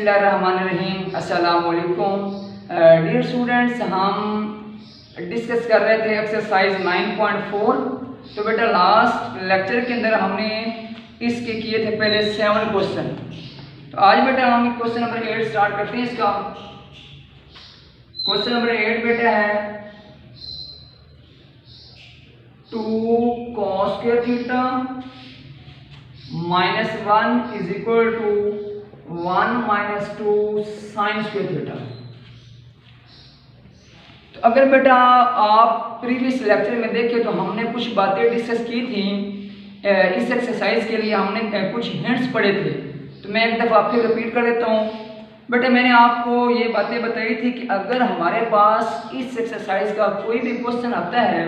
बिस्मिल्लाहिर्रहमानिर्रहीम। अस्सलाम वालेकुम डियर स्टूडेंट्स, हम डिस्कस कर रहे थे एक्सरसाइज 9.4। तो बेटा लास्ट लेक्चर के अंदर हमने इसके किए थे पहले 7 क्वेश्चन। तो आज बेटा हम क्वेश्चन नंबर 8 स्टार्ट करते हैं। इसका क्वेश्चन नंबर 8 बेटा है 2 cos square theta -1 is equal to 1 - 2 sin square theta. तो अगर बेटा आप प्रीवियस लेक्चर में देखें तो हमने कुछ बातें डिस्कस की थी। इस एक्सरसाइज के लिए हमने कुछ हिंट्स पढ़े थे। तो मैं एक दफ़ा फिर रिपीट कर देता हूँ। बेटा मैंने आपको ये बातें बताई थी कि अगर हमारे पास इस एक्सरसाइज का कोई भी क्वेश्चन आता है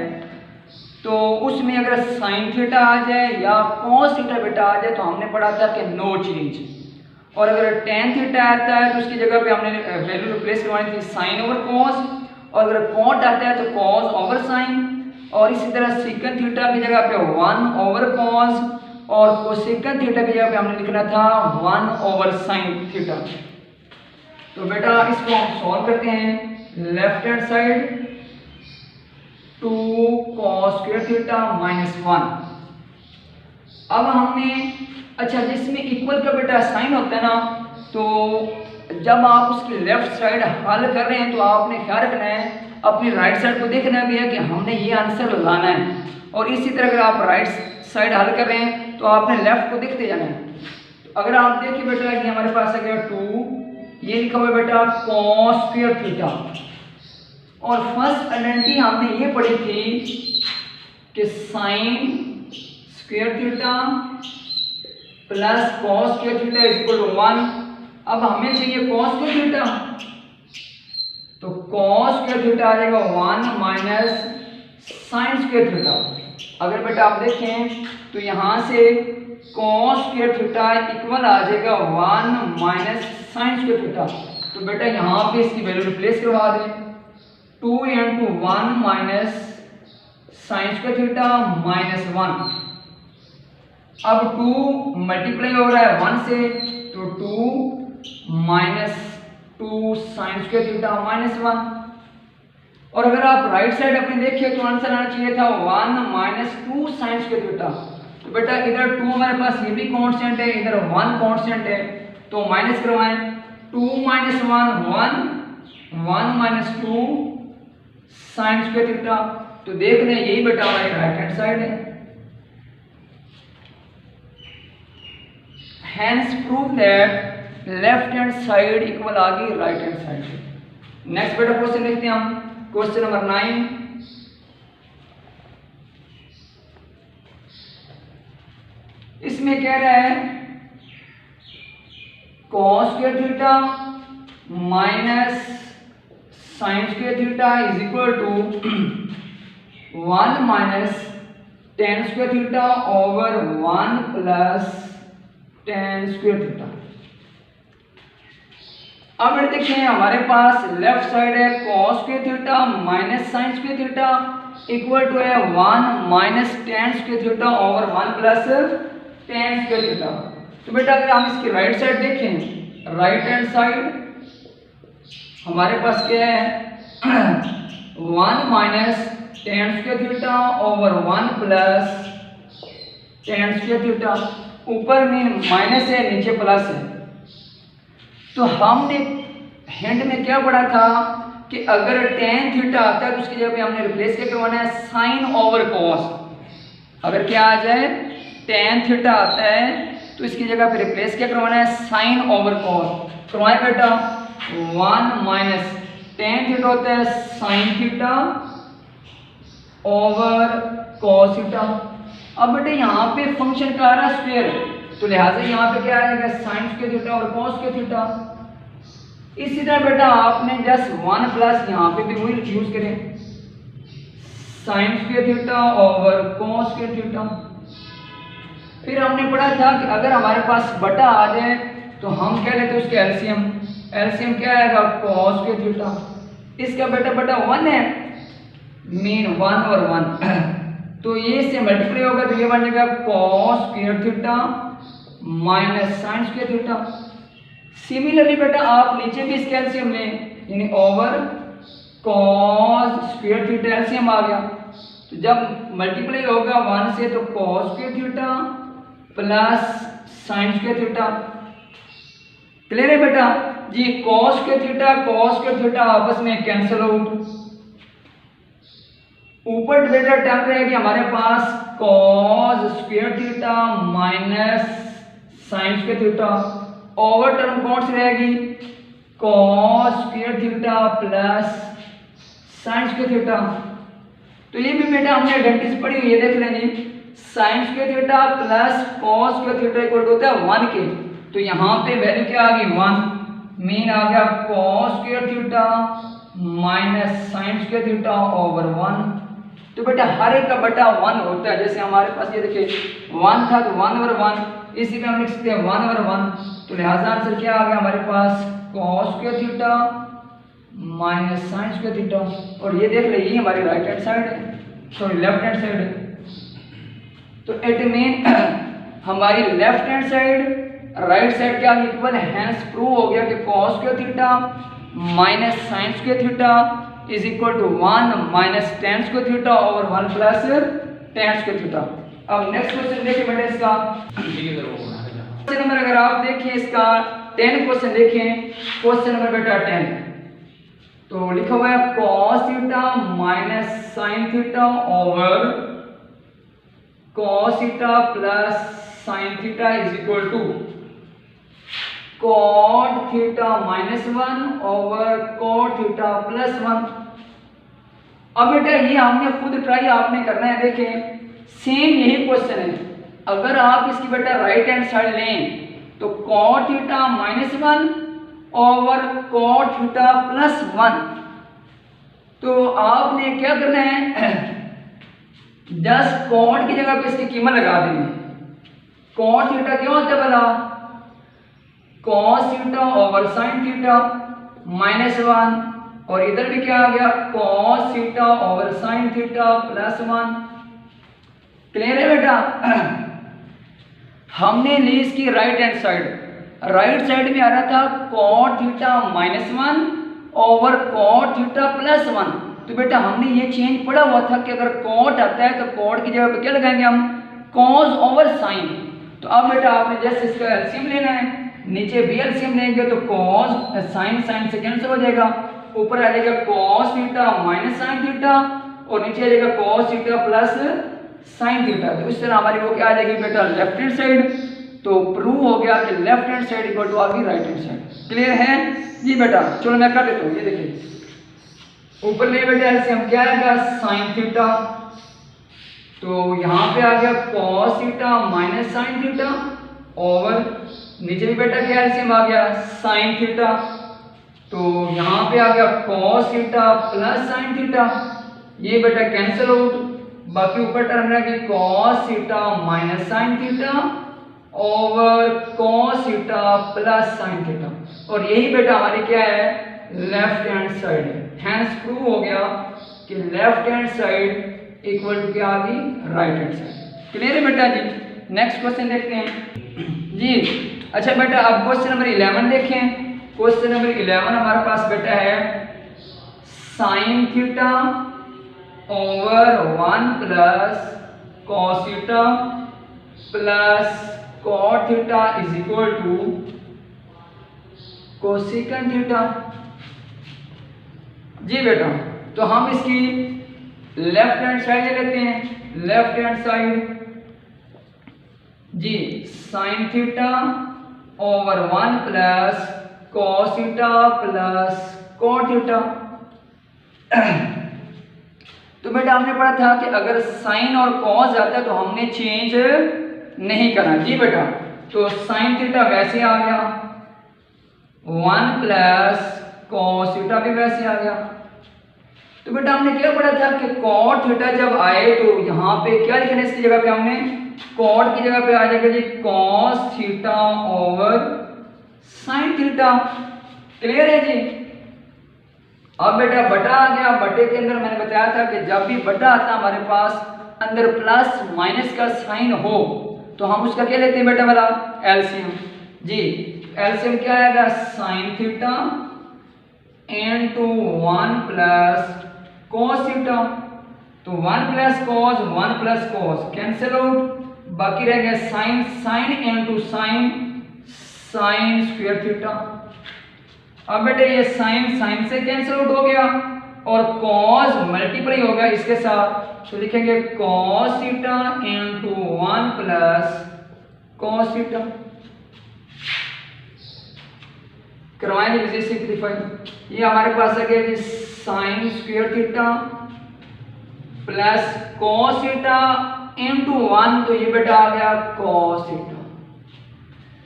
तो उसमें अगर साइन थीटा आ जाए या कॉस थीटा बेटा आ जाए तो हमने पढ़ा था कि नो चेंज। और अगर टेन थीटा आता है तो उसकी जगह पे हमने वैल्यू रिप्लेस करवानी थी साइन ओवर कॉस। और अगर कॉट आता है तो कॉस ओवर साइन। और इसी तरह सीकन थीटा की जगह पे 1 ओवर कॉस और कोसेकन थीटा की जगह पे हमने लिखना था 1 ओवर साइन थीटा। तो बेटा इसको हम सॉल्व करते हैं। Left hand side 2 cos square theta -1। अब हमने अच्छा जिसमें इक्वल का बेटा साइन होता है ना, तो जब आप उसकी लेफ्ट साइड हल कर रहे हैं तो आपने ख्याल रखना है अपनी राइट साइड को देखना भी है कि हमने ये आंसर लाना है। और इसी तरह अगर आप राइट साइड हल कर रहे हैं तो आपने लेफ्ट को देखते जाना है। तो अगर आप देखिए बेटा कि हमारे पास आ गया 2, ये लिखा हुआ है बेटा cos स्क्वायर थीटा। और फर्स्ट आइडेंटिटी हमने ये पढ़ी थी कि sine square theta plus cos square theta is equal to 1। अब हमें चाहिए कॉस स्क्वायर थीटा, तो कॉस स्क्वायर थीटा आ जाएगा 1 माइनस साइन स्क्वायर थीटा। अगर बेटा आप देखें तो यहाँ से कॉस स्क्वायर थीटा इक्वल आ जाएगा 1 माइनस साइन स्क्वायर थीटा। तो बेटा यहाँ पे इसकी वैल्यू रिप्लेस करवा दें 2 × 1 माइनस साइन स्क्वायर थीटा -1। अब 2 मल्टीप्लाई हो रहा है 1 से, तो 2 माइनस 2 साइन स्क्वायर थीटा -1। और अगर आप राइट साइड अपनी देखिए तो आंसर आना चाहिए था 1 माइनस 2 साइन स्क्वायर थीटा। तो बेटा इधर 2 हमारे पास ये भी कांस्टेंट है, इधर 1 कांस्टेंट है, तो माइनस करवाएं 2 - 1 1 माइनस 2 साइन स्क्वायर थीटा। तो देख रहे हैं यही बेटा हमारी राइट हैंड साइड है। Hence prove that left hand side equal आ गई राइट हैंड साइड से। नेक्स्ट बेटा क्वेश्चन देखते हैं हम। Question number 9। इसमें कह रहा है cos square theta minus sine square theta is equal to 1 minus tan square theta over 1 plus tan square theta. अब देखिए हमारे पास लेफ्ट साइड है cos square theta minus sine square theta equal to है 1 minus tan square theta over 1 plus tan square theta. तो बेटा अगर हम इसकी राइट साइड देखें, राइट हैंड साइड हमारे पास क्या है 1 minus tan square theta over 1 plus tan square theta. ऊपर में माइनस है, नीचे प्लस है। तो हमने हैंड में क्या पढ़ा था कि अगर टेन थीटा आता है तो उसकी जगह पे हमने रिप्लेस क्या करवाना है साइन ओवर कॉस। अगर क्या आ जाए टेन थीटा आता है तो इसकी जगह पे रिप्लेस क्या करवाना है साइन ओवर कॉस। करवाएं बेटा 1 माइनस टेन थीटा होता है sine theta over cos theta. अब बेटे यहाँ पे फंक्शन का आ रहा है स्क्वायर, तो लिहाजा यहाँ पे क्या आ जाएगा साइन स्क्वायर थीटा और कॉस स्क्वायर थीटा। इसी तरह बेटा आपने जस्ट 1 प्लस यहाँ पे भी वही यूज करें sign square theta over cos square theta. फिर हमने पढ़ा था कि अगर हमारे पास बटा आ जाए तो हम क्या लेते हैं उसके एलसीएम। एलसीएम क्या आएगा कॉस स्क्वायर थीटा। इसका बेटा बटा 1 है, मीन 1 और 1 तो ये से मल्टीप्लाई होगा तो ये बन जाएगा cos square theta minus sine square theta. Similarly बेटा आप नीचे भी इसके एलसीएम लें, यानी over cos square theta LCM आ गया। तो जब मल्टीप्लाई होगा 1 से तो cos square theta plus sine square theta. Clear है बेटा जी? कॉस स्क्वायर थीटा आपस में कैंसिल आउट। ऊपर बेटा टर्म रहेगी हमारे पास cos square theta minus sine square theta. Over term कौन सी रहेगी? Cos square theta plus sine square theta. तो ये भी बेटा हमने आइडेंटिटीज पढ़ी हुई है, देख लेंगे। Sine square theta plus cos square theta equal to होता है 1 के। तो यहाँ पे वैल्यू क्या आ गई? 1। मीन आ गया cos square theta minus sine square theta over 1। तो बेटा हर एक का बटा 1 होता है। जैसे हमारे पास ये देखिए 1 था तो 1 ओवर 1, इसी में हम लिख सकते हैं 1 ओवर 1। तो लिहाजा आंसर क्या आ गया हमारे पास? Cos square theta minus sine square theta. और ये देख ले, ये हमारी राइट हैंड साइड है, सॉरी लेफ्ट हैंड साइड है। तो इट मीन हमारी left hand side right side क्या इक्वल है, हेंस प्रूव हो गया कि cos square theta minus sine square theta is equal to 1 माइनस tan square theta over 1 plus tan square theta. अब नेक्स्ट क्वेश्चन देखिए बेटा इसका क्वेश्चन नंबर, अगर आप देखिए इसका 10 क्वेश्चन देखें, क्वेश्चन नंबर बेटा 10। तो लिखा हुआ है cos theta minus sine theta over cos theta plus sine theta is equal to cot theta minus 1 over cot theta plus 1। अब बेटा ये हमने खुद ट्राई आपने करना है। देखें सेम यही क्वेश्चन है। अगर आप इसकी बेटा राइट हैंड साइड लें तो cot theta minus 1 over cot theta plus 1। तो आपने क्या करना है, जस्ट cot की जगह पे इसकी कीमत लगा देनी है। cot थीटा क्या होता है भला? cos theta over sine theta minus 1, और इधर भी क्या आ गया? cos theta over sine theta plus 1। Clear है बेटा? हमने ली इसकी right hand side. Right side में आ रहा था cot theta minus 1 over cot theta plus 1। तो बेटा हमने ये चेंज पढ़ा हुआ था कि अगर cot आता है तो cot की जगह पे क्या लगाएंगे हम? cos over sine. तो अब बेटा आपने जैसे इसका एलसीएम लेना है, नीचे भी एलसीएम लेंगे तो cos साइन साइन से कैंसिल हो जाएगा, ऊपर आ जाएगा cos theta minus sine theta और नीचे आ जाएगा cos theta plus sine theta. तो इस तरह हमारी वो क्या आ जाएगी बेटा? Left hand side. तो प्रूव हो गया कि left hand side equal to आ गई राइट हैंड साइड। क्लियर है जी बेटा? चलो मैं कर देता हूँ। ये देखिए ऊपर ले बेटा एलसीएम क्या आएगा? Sine theta. तो यहाँ पे आ गया cos theta minus sine theta over नीचे भी बेटा क्या एलसीएम आ गया? Sign theta. तो यहाँ पे आ गया cos theta plus sine theta, ये बेटा कैंसिल आउट। बाकी ऊपर टर्म रहेगी cos theta minus sine theta over cos theta plus sine theta. और यही बेटा हमारी क्या है? लेफ्ट हैंड साइड है। हेंस प्रूव हो गया कि left hand side equal to क्या आ गई? Right hand side. क्लियर है बेटा जी? नेक्स्ट क्वेश्चन देखते हैं जी। अच्छा बेटा अब क्वेश्चन नंबर 11 देखें। क्वेश्चन नंबर 11 हमारे पास बेटा है sine theta over 1 plus cos theta plus cot theta is equal to cosecant theta. जी बेटा तो हम इसकी लेफ्ट हैंड साइड ले लेते हैं। लेफ्ट हैंड साइड जी sine theta over 1 plus cos theta plus cot theta. तो बेटा हमने पढ़ा था कि अगर साइन और cos आता है तो हमने चेंज नहीं करना। जी बेटा तो साइन थीटा वैसे आ गया, 1 प्लस cos थीटा भी वैसे आ गया। तो बेटा हमने क्या पढ़ा था कि cot थीटा जब आए तो यहाँ पे क्या लिखना है? इसकी जगह पे हमने cot की जगह पे आ जाएगा जी cos theta over sine theta. Clear है जी? अब बेटा बटा आ गया। बटे के अंदर मैंने बताया था कि जब भी बटा आता हमारे पास अंदर प्लस माइनस का साइन हो तो हम उसका क्या लेते हैं बेटा वाला? एलसीएम। जी एलसीएम क्या आएगा, sine theta into 1 plus cos theta. तो 1 plus cos 1 plus cos cancel out, बाकी रह गया sine, sine into sine, sine square theta. अब बेटे ये साइन साइन से कैंसिल आउट हो गया और कॉस मल्टीप्लाई हो गया इसके साथ, तो लिखेंगे cos theta into 1 plus cos theta. करवाएंगे इसे सिंप्लीफाई। ये हमारे पास आ गया जी sine square theta plus cos theta into 1, तो ये बेटा आ गया कॉस थीटा।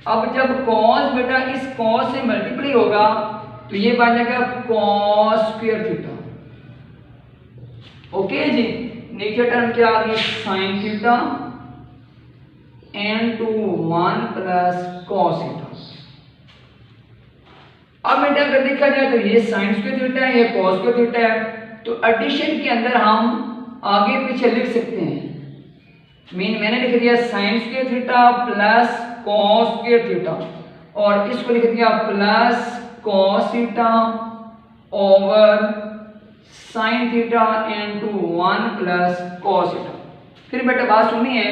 अब जब कॉस बेटा इस कॉस से मल्टीप्लाई होगा तो ये बन जाएगा कॉस स्क्वायर थीटा। ओके जी, नीचे टर्म क्या आ गई, sign theta into 1 plus cos theta. अब बेटा अगर देखा जाए तो ये साइन स्क्वायर थीटा है, ये कॉस स्क्वायर थीटा है, तो एडिशन के अंदर हम आगे पीछे लिख सकते हैं। मैंने लिख दिया sign square theta plus cos square theta और इसको लिख दिया plus cos theta over sign theta into 1 plus cos theta. फिर बेटा बात सुनिए,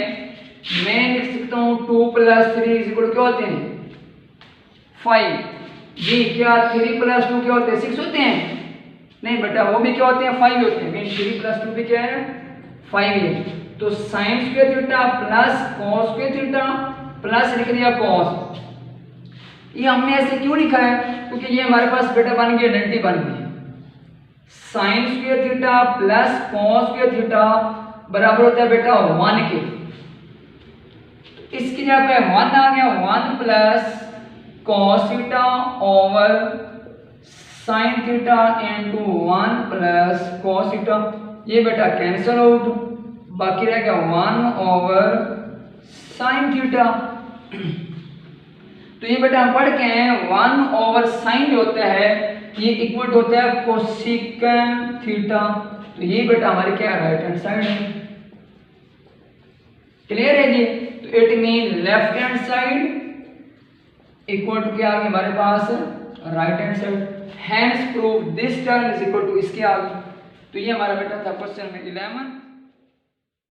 मैं लिख सकता हूँ 2 प्लस 3 इक्वल क्या होते हैं, 5। जी क्या 3 प्लस 2 क्या होते हैं, 6 होते हैं? नहीं बेटा, वो भी क्या होते हैं, 5 होते हैं। मीन 3 प्लस 2 भी क्या है, 5 है। तो sign square theta plus cos square theta plus लिख दिया कॉस। ये हमने ऐसे क्यों लिखा है, क्योंकि ये हमारे पास बेटा बन गया आइडेंटिटी बन गई। Sign square theta plus cos square theta बराबर होता है बेटा 1 के। तो इसकी जगह पे 1 आ गया, 1 plus cos theta over sign theta into 1 plus cos theta. ये बेटा कैंसिल आउट, बाकी रह गया 1 ओवर साइन थीटा। तो ये बेटा हम पढ़ के हैं 1 ओवर साइन जो होता है ये इक्वल होता है कोसेकेंट थीटा। तो ये बेटा हमारी क्या है, राइट हैंड साइड है। क्लियर है जी? तो it mean left hand side equal to क्या आ गया हमारे पास, right hand side. Hence prove this term is equal to इसके आगे। तो ये हमारा बेटा था क्वेश्चन में 11।